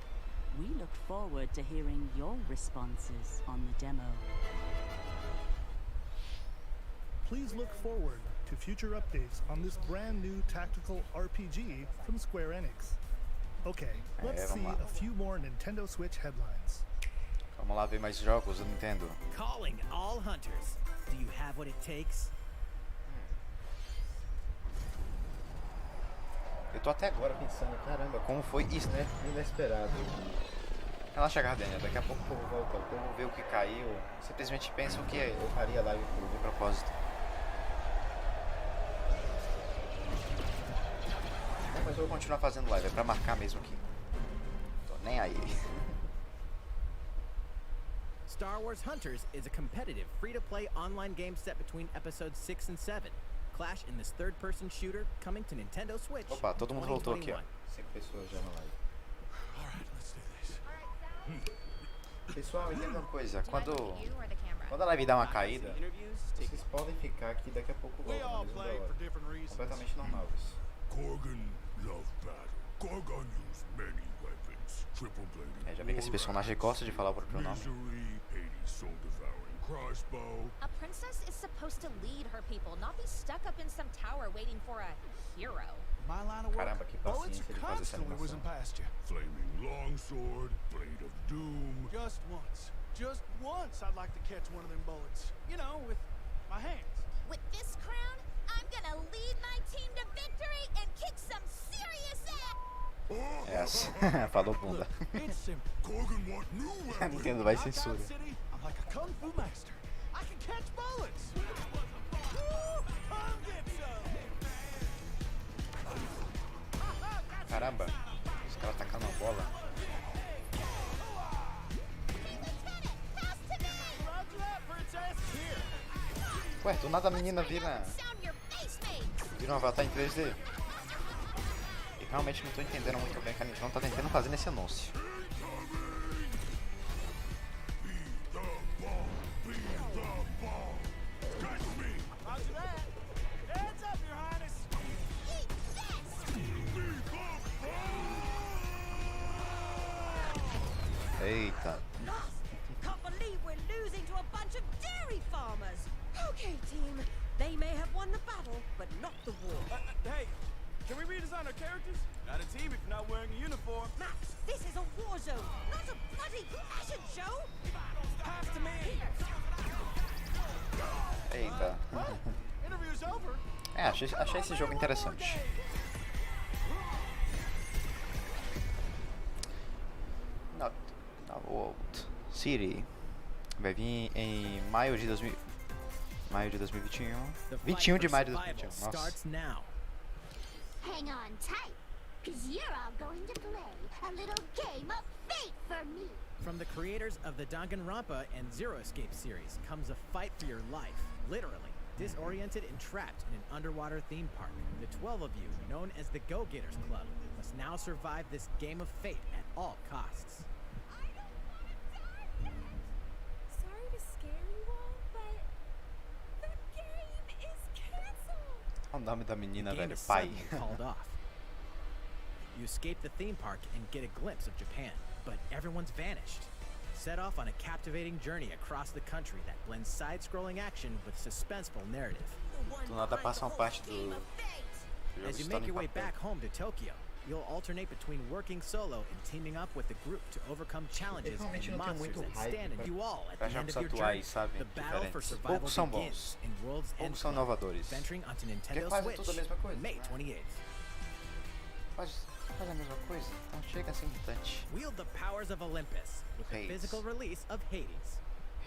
We look forward to hearing your responses on the demo. Please look forward to future updates on this brand new tactical RPG from Square Enix. Okay, let's see vamos lá. a few more Nintendo Switch headlines. Vamos lá ver mais jogos do Nintendo. Calling all hunters. Do you have what it takes? Eu tô até agora pensando, caramba, como foi isso, né? Inesperado. Relaxa, Gardenia, daqui a pouco o povo volta, o povo vê o que caiu, simplesmente pensam que eu faria live de propósito. Não, mas eu vou continuar fazendo live, é pra marcar mesmo aqui. Tô nem aí. Star Wars Hunters is a competitive, free-to-play online game set between episodes 6 and 7. Clash in this third-person shooter coming to Nintendo Switch. Opa, todo mundo voltou aqui, ó. 2021. 5 pessoas já na live. Alright, let's do this. Pessoal, entenda uma coisa, quando You or the camera? a live dá uma caída, Interviews take vocês podem ficar aqui, daqui a pouco We volta all na mesma play for hora. different reasons. Completamente normal isso. Gorgon loved battle. Gorgon used many weapons. Triple bladed. Já vi que esse personagem gosta de falar o próprio nome. Misery, Hades soul devouring crossbow. A princess is supposed to lead her people, not be stuck up in some tower waiting for a hero. My line of work. Caramba, que Bullets paciência are de fazer essa constantly whizzing animação. past you. Flaming longsword, blade of doom. Just once I'd like to catch one of them bullets. You know, with my hands. With this crown, I'm gonna lead my team to victory and kick some serious ass. Essa, falou bunda. It's simple. Gorgon want new A weapons. Nintendo vai Knockout censura. City, I'm like a kung fu master. I can catch bullets. Woo! Come get some. Caramba, os caras tacando uma bola. Pass to me. Roger that, princess. Here. Ué, do nada a menina vira Sound your bass mates. um avatar em 3D. E realmente não tô entendendo muito bem o que a Nintendo tá tentando fazer nesse anúncio. Roger that. Heads up, your highness. Eat this. Eita. Can't believe we're losing to a bunch of dairy farmers. Okay, team. They may have won the battle, but not the war. Hey, can we redesign our characters? Not a team if you're not wearing a uniform. Max, this is a war zone, not a bloody fashion show. Pass to me. Eita. Interview's over. Achei esse jogo interessante. Not Old City. Vai vir em maio de 2021. The fight 21 de for maio de survival 2021. Nossa. starts now. Hang on tight, cause you're all going to play a little game of fate for me. From the creators of the Danganronpa and Zero Escape series comes a fight for your life, literally. Disoriented and trapped in an underwater theme park, the 12 of you, known as the Go-Getters Club, must now survive this game of fate at all costs. Sorry to scare you all, but the game is canceled. Olha o nome da menina, The game velho. is Pai. suddenly called off. You escape the theme park and get a glimpse of Japan, but everyone's vanished. Set off on a captivating journey across the country that blends side-scrolling action with suspenseful narrative. Do nada passa uma parte do jogo As you estando make em your way papel. back home to Tokyo, you'll alternate between working solo and teaming up with the group to overcome challenges realmente and não tenho monsters muito that hype stand in you all at pra the end jogos of your journey. atuais, sabe? The battle for Diferentes. survival Poucos são begins bons. in World's End Poucos são Club, inovadores. venturing onto Que é Nintendo quase Switch, tudo a mesma coisa. May né? 28th. Faz a mesma coisa. Então chega assim mutante. Wield the powers of Olympus with the Hades. physical release of Hades.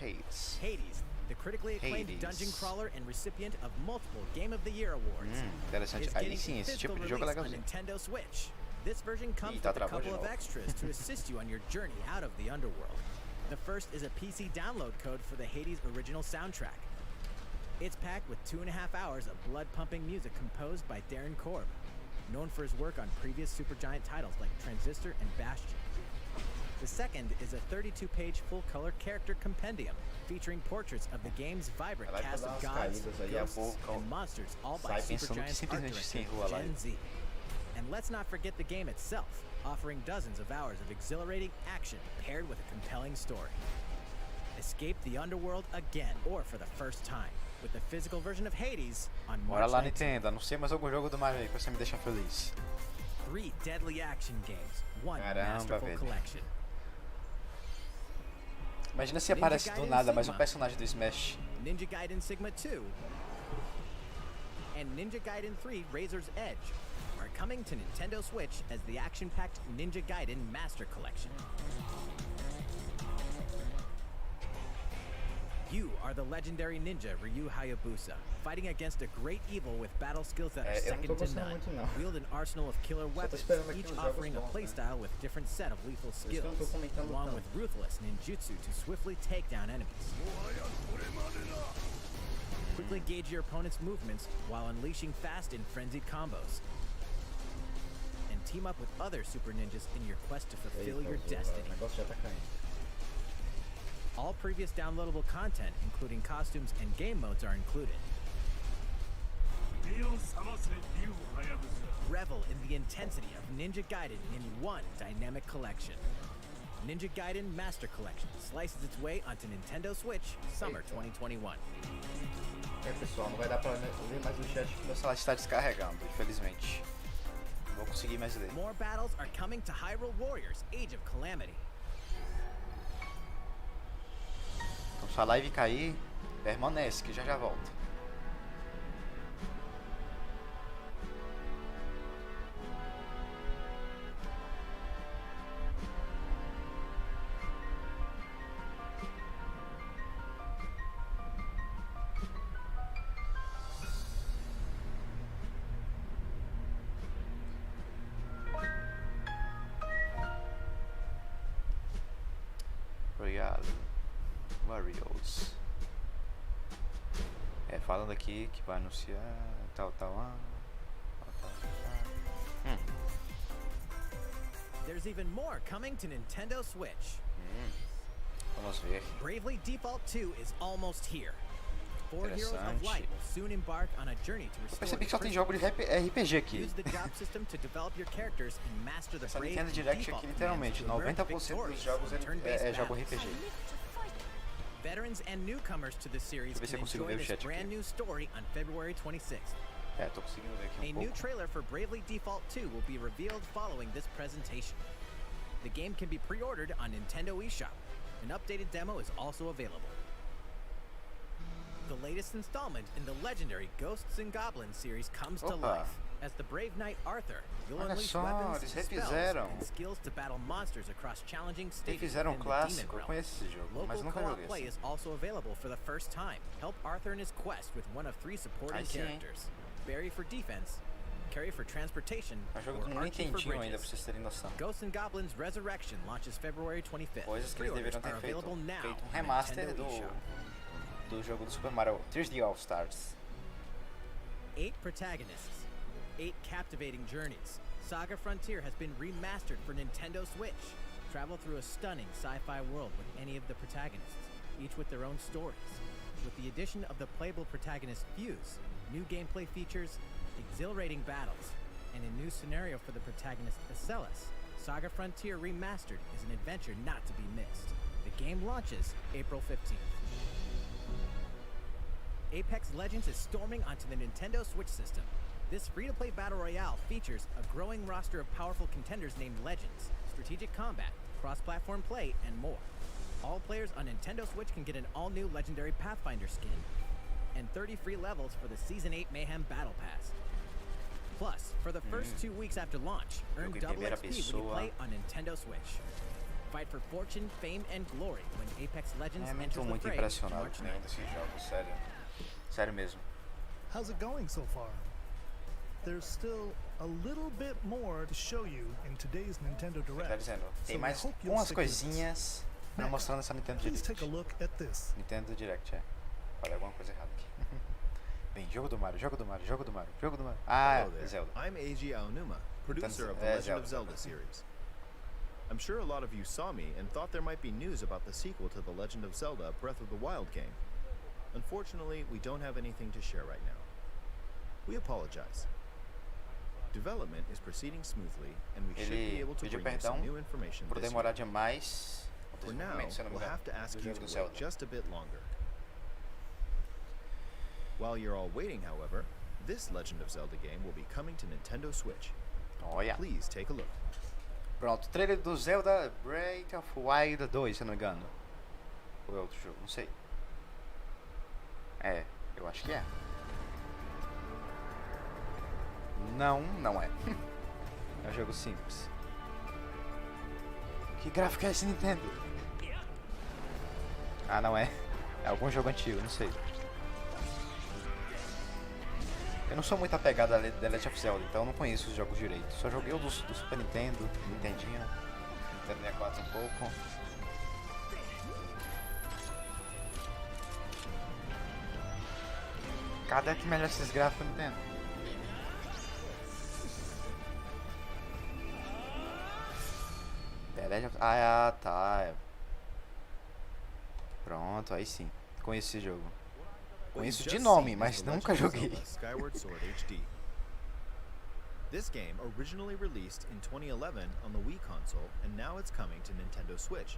Hates. Hades, the critically acclaimed Hades. dungeon crawler and recipient of multiple Game of the Year awards, Interessante. is Aí getting sim, a esse physical tipo de jogo é release on legalzinho. Nintendo Switch. This version comes tá with a travando de couple of novo. extras to assist you on your journey out of the underworld. The first is a PC download code for the Hades original soundtrack. It's packed with 2.5 hours of blood-pumping music composed by Darren Korb, known for his work on previous Supergiant titles like Transistor and Bastion. The second is a 32-page full-color character compendium featuring portraits of the game's vibrant Ela vai cast dar of umas gods, caídas aí, a ghosts, boca and monsters, all by sai pensando que Supergiant's art simplesmente se director, enrola lá. Gen Z. And let's not forget the game itself, offering dozens of hours of exhilarating action paired with a compelling story. Escape the underworld again, or for the first time, with the physical version of Hades on Bora March lá, 19th. Nintendo. Anuncia mais algum jogo do Mario aí que você me deixa feliz. 3 deadly action games, one Caramba, masterful velho. collection. Imagina se Ninja aparece do Gaiden nada mais um Sigma. personagem do Smash. Ninja Gaiden Sigma 2, and Ninja Gaiden 3 Razor's Edge are coming to Nintendo Switch as the action-packed Ninja Gaiden Master Collection. You are the legendary ninja Ryu Hayabusa, fighting against a great evil with battle skills that are eu não tô second to gostando none. muito, não. Wield an arsenal of killer weapons, esperando aqui each uns jogos offering a bons, né? playstyle with different set of lethal Por isso que eu não tô skills, comentando along tanto. with ruthless ninjutsu to swiftly take down enemies. Quickly gauge your opponent's movements while unleashing fast and frenzied combos. And team up with other super ninjas in your quest to fulfill your O destiny. negócio já tá caindo. All previous downloadable content, including costumes and game modes, are included. Revel in the intensity of Ninja Gaiden in one dynamic collection. Ninja Gaiden Master Collection slices its way onto Nintendo Switch Summer 2021. É, pessoal, não vai dar pra ler mais o chat que meu celular está descarregando, infelizmente. Não vou conseguir mais ler. More battles are coming to Hyrule Warriors Age of Calamity. Então, se a live cair, permanece, que já já volta. Obrigado. Warriors. É, falando aqui que vai anunciar tal. There's even more coming to Nintendo Switch. Vamos ver. Bravely Default 2 is almost here. 4 Heroes of Interessante. Light will soon embark on a journey to Eu restore percebi que só tem the jogos de RPG aqui. Use the job system to develop your characters and master the Essa brave Nintendo Direct default aqui, literalmente, commands to emerge 90% dos victorious jogos in turn-based é jogo battles. RPG. Veterans and newcomers to the series Deixa eu ver se can eu consigo enjoy ver o this chat brand aqui. new story on February 26th. É, tô conseguindo ver aqui A um new pouco. trailer for Bravely Default 2 will be revealed following this presentation. The game can be pre-ordered on Nintendo eShop. An updated demo is also available. The latest installment in the legendary Ghosts and Goblins series comes to Opa. life. As the brave knight Arthur, you'll Olha unleash só, weapons, eles spells, refizeram. and skills to battle monsters across challenging Eles stages fizeram within the clássico, Demon eu Realm. conheço esse jogo, mas Local nunca co-op joguei play assim. is also available for the first time. Help Arthur in his quest with one of 3 supporting Aí sim, hein? characters. Barry for defense, Carry for transportation, É um jogo or que eu não Archie for entendi ainda, pra bridges. vocês terem noção. Ghosts and Goblins Resurrection launches February 25th. Coisas que eles Pre-orders deveriam ter are feito. available now Feito um on remaster Nintendo eShop. do jogo do Super Mario 3D All Stars. 8 protagonists, 8 captivating journeys. Saga Frontier has been remastered for Nintendo Switch. Travel through a stunning sci-fi world with any of the protagonists, each with their own stories. With the addition of the playable protagonist Fuse, new gameplay features, exhilarating battles, and a new scenario for the protagonist Acellus, Saga Frontier Remastered is an adventure not to be missed. The game launches April 15th. Apex Legends is storming onto the Nintendo Switch system. This free-to-play battle royale features a growing roster of powerful contenders named Legends, strategic combat, cross-platform play, and more. All players on Nintendo Switch can get an all-new legendary Pathfinder skin, and 30 free levels for the Season 8 Mayhem Battle Pass. Plus, for the first 2 weeks after launch, earn Jogo em double primeira XP when you pessoa. play on Nintendo Switch. Fight for fortune, fame, and glory when Apex Legends É, não enters tô the muito fray impressionado March com nenhum 9th. desses jogos, sério. Sério mesmo. How's it going so far? There's still a little bit more to show you in today's Nintendo Tá Direct. dizendo, tem so mais I hope you'll umas stick with us. coisinhas pra Next, mostrar nessa Nintendo Please take a Direct. look at this. Nintendo Direct, é. Falei alguma coisa errada aqui. Bem, jogo do Mario, jogo do Mario, jogo do Mario, jogo do Mario. Ah, Hello there. Zelda. I'm Eiji Aonuma, producer of the Legend of Zelda series. I'm sure a lot of you saw me and thought there might be news about the sequel to the Legend of Zelda Breath of the Wild game. Unfortunately, we don't have anything to share right now. We apologize. Development is proceeding smoothly, and we should be Ele able to pediu bring you perdão some new information por this demorar year. demais o For now, desenvolvimento, se eu não me we'll engano, have to ask do you jogo to do wait Zelda. just a bit longer. While you're all waiting, however, this Legend of Zelda game will be coming to Nintendo Switch. Olha. Please take a look. Pronto, trailer do Zelda Breath of Wild 2, se eu não me engano. Ou é outro jogo, não sei. É, eu acho que é. Não, não é. É um jogo simples. Que gráfico é esse, Nintendo? Ah, não é. É algum jogo antigo, não sei. Eu não sou muito apegado a The Legend of Zelda, então eu não conheço os jogos direito. Só joguei o do Super Nintendo, Nintendinho, Nintendo 64 um pouco. Cadê que melhora esses gráficos, Nintendo? The Legend of... Ah, tá. Pronto, aí sim. Conheço esse jogo. What Conheço you've de just nome, seen mas is the nunca Legend of joguei. Zelda Skyward Sword HD. This game originally released in 2011 on the Wii console, and now it's coming to Nintendo Switch.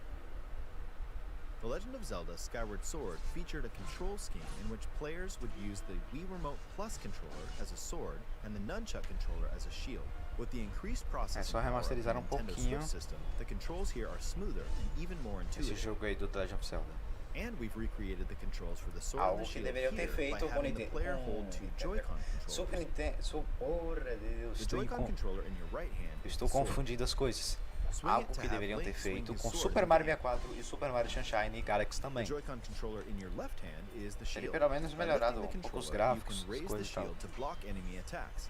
The Legend of Zelda Skyward Sword featured a control scheme in which players would use the Wii Remote Plus controller as a sword and the Nunchuck controller as a shield. With the increased processing só power of the remasterizar Nintendo pouquinho Switch system, the controls here are smoother and even more Esse intuitive. jogo aí do The Legend of Zelda. And we've recreated the controls for the sword Algo and the que shield deveriam ter here feito by com having the player hold two Joy-Con Super controllers. Nintendo. Porra de Deus, The Joy-Con controller in your right hand is estou the sword. confundindo as coisas. Swing Algo it to que have deveriam ter Link swing feito his com sword Super in Mario the game. 64 e Super Mario Sunshine e Galaxy The também. Joy-Con controller in your left hand is the Teria shield. pelo menos By melhorado lifting the um pouco os controller, you gráficos, can raise as the coisas e tal. shield to block enemy attacks.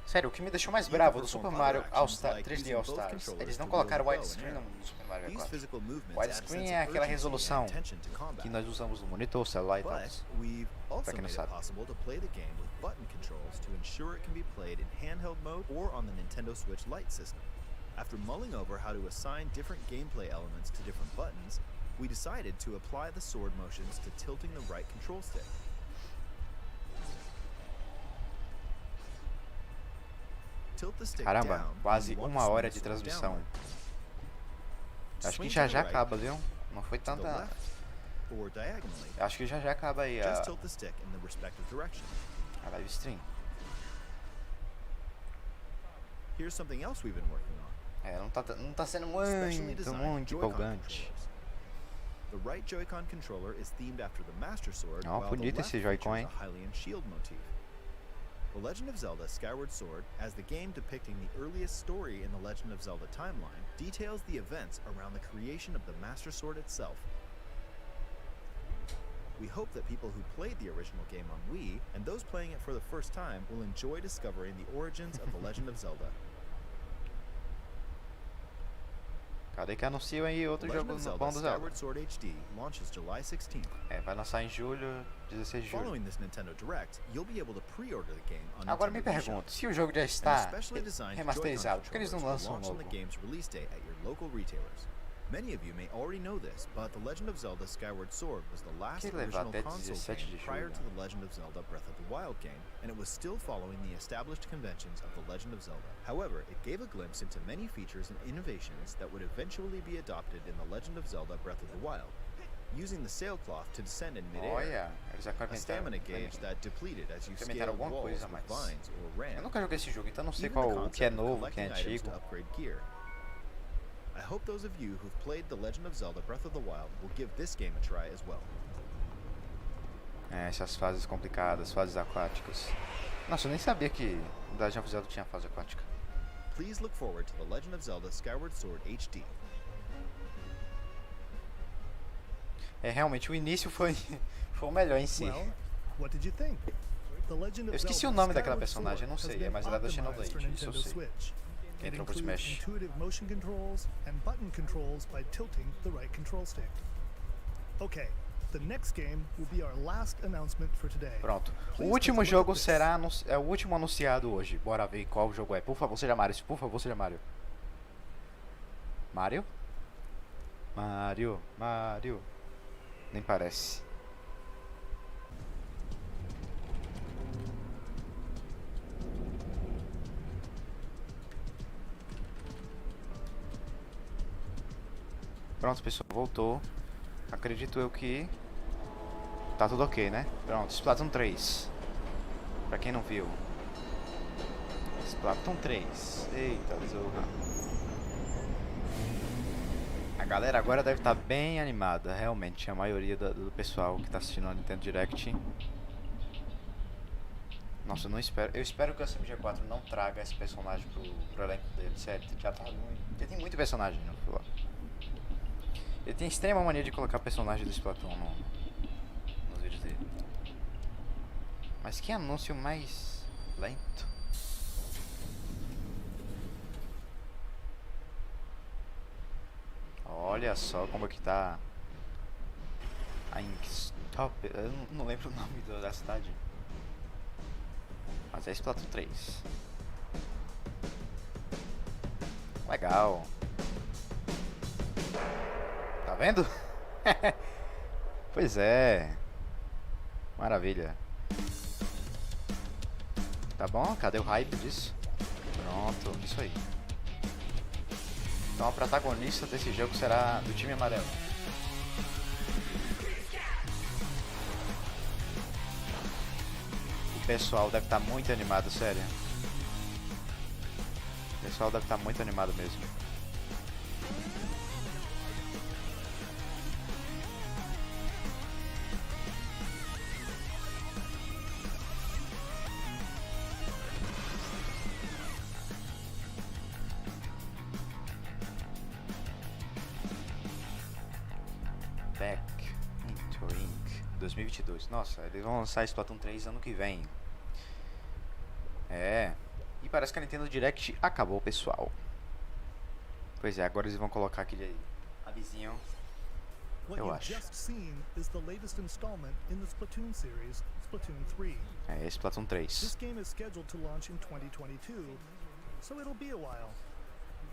Sério, o que me deixou mais You can bravo do perform Super other Mario actions All-Star, like 3D using both All-Stars, controllers eles não to colocaram wield a bow widescreen and arrow. no Super Mario These 64. physical movements add a Widescreen sense é of aquela urgency resolução and tension to combat. que nós usamos no monitor, celular e tal. But we've also quem não made it sabe. possible to play the game with button controls to ensure it can be played in handheld mode or on the Nintendo Switch Lite system. After mulling over how to assign different gameplay elements to different buttons, we decided to apply the sword motions to tilting the right control stick. Tilt the stick Caramba, down quase when you want uma to swing hora the de sword transmissão. downward. Acho que Swing já to the right, acaba, viu? Não foi to the tanta... left, or diagonally. Acho que já acaba aí Just a tilt the stick in the respective direction. live stream. Here's something else we've been working on. É, não tá sendo Specially muito designed Joy-Con empolgante. controllers. The right Joy-Con controller is themed after the Master Sword, Ó, while the bonito left esse Joy-Con, features hein? a Hylian shield motif. The Legend of Zelda Skyward Sword, as the game depicting the earliest story in the Legend of Zelda timeline, details the events around the creation of the Master Sword itself. We hope that people who played the original game on Wii, and those playing it for the first time, will enjoy discovering the origins of the Legend of Zelda. Cadê que anunciam aí The outro Legend jogo of no Zelda bom do Zelda? Skyward Sword HD launches July 16th. É, vai lançar em julho, 16 de julho. Following this Nintendo Direct, you'll be able to pre-order the game on Agora me Nintendo eShop. pergunto, se o jogo já An está especially designed remasterizado, Joy-Con por que eles não controllers will lançam launch on logo? the game's release date at your local retailers. Many of you may already know this, but The Legend of Zelda Skyward Sword was the last Que levar original até console 17 game de prior julho. to The Legend of Zelda Breath of the Wild game, and it was still following the established conventions of The Legend of Zelda. However, it gave a glimpse into many features and innovations that would eventually be adopted in The Legend of Zelda Breath of the Wild. Using the sailcloth to descend in midair, Olha, eles a acrescentaram, stamina gauge that depleted as you implementaram scaled alguma walls coisa a with mais. vines or ran. Eu nunca joguei esse jogo, então não sei Even the qual o que é concept of novo, o que é collecting items antigo. to upgrade gear. I hope those of you who've played The Legend of Zelda Breath of the Wild will give this game a try as well. É, essas fases complicadas, fases aquáticas. Nossa, eu nem sabia que o Legend of Zelda tinha fase aquática. Please look forward to The Legend of Zelda Skyward Sword HD. É, realmente, o início foi, foi o melhor em si. Well, what did you think? The Legend Eu of esqueci Zelda o nome daquela Skyward personagem, eu não Sword sei, has mas been ela é da optimized for Xenoblade, isso eu Nintendo sei. Switch. Que It entrou pro includes Smash. intuitive motion controls and button controls by tilting the right control stick. Okay, the next game will be our last announcement for today. Pronto. O Please último take a look jogo at this. será é o último anunciado hoje. Bora ver qual jogo é. Por favor, seja Mario. Por favor, seja Mario. Mario? Mario, Mario. Nem parece. Pronto, pessoal, voltou. Acredito eu que tá tudo ok, né? Pronto, Splatoon 3. Pra quem não viu. Splatoon 3. Eita, zorra. A galera agora deve estar bem animada, realmente. A maioria do pessoal que tá assistindo a Nintendo Direct. Nossa, eu não espero. Eu espero que o SMG4 não traga esse personagem pro elenco dele, sério. Já tá muito. Ele tem muito personagem no final. Ele tem extrema mania de colocar personagem do Splatoon nos vídeos dele. Mas que anúncio mais lento. Olha só como é que tá a Inkstop. Eu não lembro o nome da cidade. Mas é Splatoon 3. Legal. Tá vendo? Pois é. Maravilha. Tá bom? Cadê o hype disso? Pronto, isso aí. Então a protagonista desse jogo será do time amarelo. O pessoal deve estar muito animado, sério. O pessoal deve estar muito animado mesmo. Back into Ink 2022. Nossa, eles vão lançar Splatoon 3 ano que vem. É. E parece que a Nintendo Direct acabou, pessoal. Pois é, agora eles vão colocar aquele avisinho. What Eu you've acho. just seen is the latest installment in the Splatoon series, Splatoon 3. É, Splatoon This 3. game is scheduled to launch in 2022, so it'll be a while.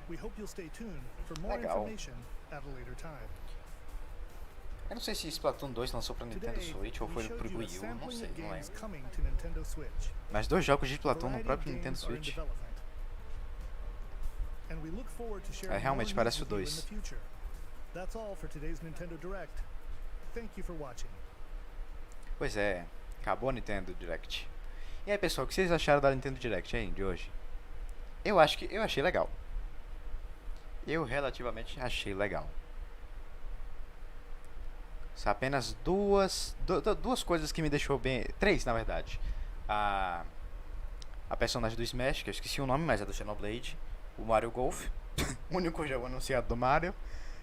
We hope you'll stay tuned for more Legal. information at a later time. Eu não sei se Splatoon 2 lançou pra Nintendo Today, Switch ou we foi showed pro you a Wii U, não sampling sei, of não games lembro. coming to Nintendo Switch. Mas dois jogos de A Splatoon no variety próprio of Nintendo games are in Switch. development. And we look forward to sharing realmente more parece news o with you in 2. the future. That's all for today's Nintendo Direct. Thank you for watching. Pois é, acabou a Nintendo Direct. E aí, pessoal, o que vocês acharam da Nintendo Direct, hein, de hoje? Eu achei legal. Eu relativamente achei legal. São apenas duas coisas que me deixou bem... Três, na verdade. A personagem do Smash, que eu esqueci o nome, mas é do Xenoblade. O Mario Golf. O único jogo anunciado do Mario.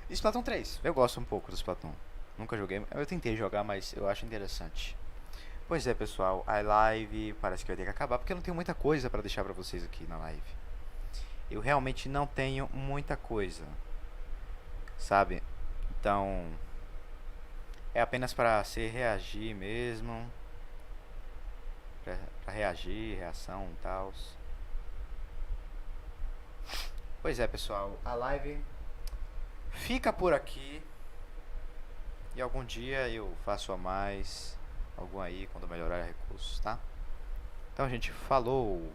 E Splatoon 3. Eu gosto um pouco do Splatoon. Nunca joguei. Eu tentei jogar, mas eu acho interessante. Pois é, pessoal. A live parece que vai ter que acabar, porque eu não tenho muita coisa pra deixar pra vocês aqui na live. Eu realmente não tenho muita coisa. Sabe? Então... é apenas para se reagir mesmo. Pra reagir, reação e tal. Pois é, pessoal. A live fica por aqui. E algum dia eu faço a mais. Algum aí, quando melhorar recursos, tá? Então, gente, falou!